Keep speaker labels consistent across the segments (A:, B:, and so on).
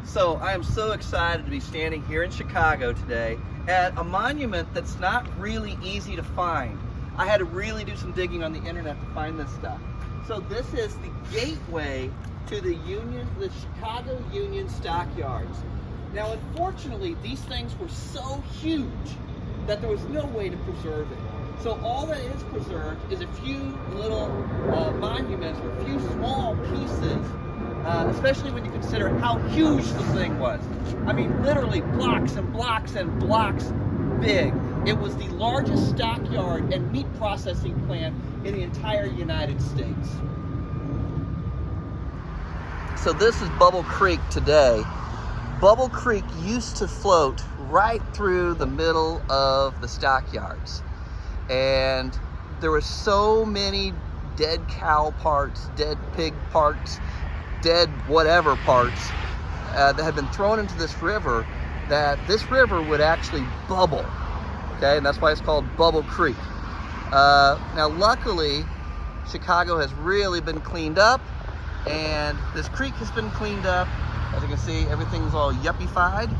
A: So I am so excited to be standing here in Chicago today at a monument that's not really easy to find. I had to really do some digging on the internet to find this stuff. So this is the gateway to the Chicago Union Stockyards. Now unfortunately these things were so huge that there was no way to preserve it. So all that is preserved is a few little monuments or a few small pieces, especially when you consider how huge the thing was. I mean, literally blocks and blocks and blocks big. It was the largest stockyard and meat processing plant in the entire United States. So this is Bubble Creek today. Bubble Creek used to float right through the middle of the stockyards. And there were so many dead cow parts, dead pig parts, dead whatever parts that had been thrown into this river, that this river would actually bubble. Okay, and that's why it's called Bubble Creek. Now luckily, Chicago has really been cleaned up, and this creek has been cleaned up. As you can see, everything's all yuppified,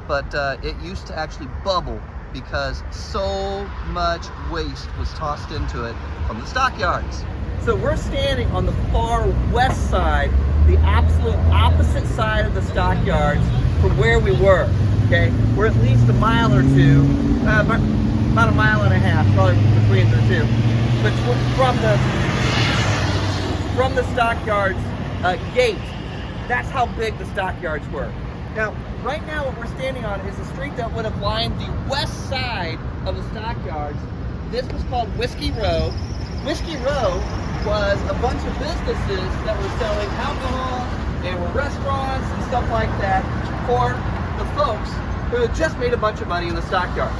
A: but it used to actually bubble because so much waste was tossed into it from the stockyards. So we're standing on the far west side, the absolute opposite side of the stockyards from where we were. Okay, we're at least a mile or two, about a mile and a half, probably between the two. But from the stockyards gate, that's how big the stockyards were. Now, right now what we're standing on is a street that would have lined the west side of the stockyards. This was called Whiskey Row. Whiskey Row was a bunch of businesses that were selling alcohol and were restaurants and stuff like that for the folks who had just made a bunch of money in the stockyards.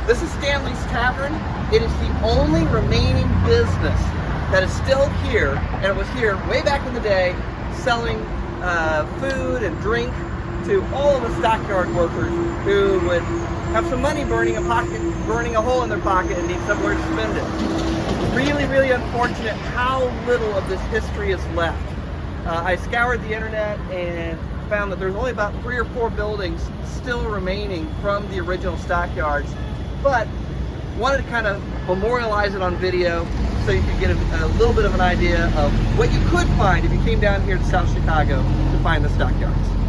A: This is Stanley's Tavern. It is the only remaining business that is still here, and it was here way back in the day selling food and drink to all of the stockyard workers who would have some money burning a hole in their pocket and need somewhere to spend it. Really, really unfortunate how little of this history is left. I scoured the internet and found that there's only about 3 or 4 buildings still remaining from the original stockyards, but wanted to kind of memorialize it on video so you could get a little bit of an idea of what you could find if you came down here to South Chicago to find the stockyards.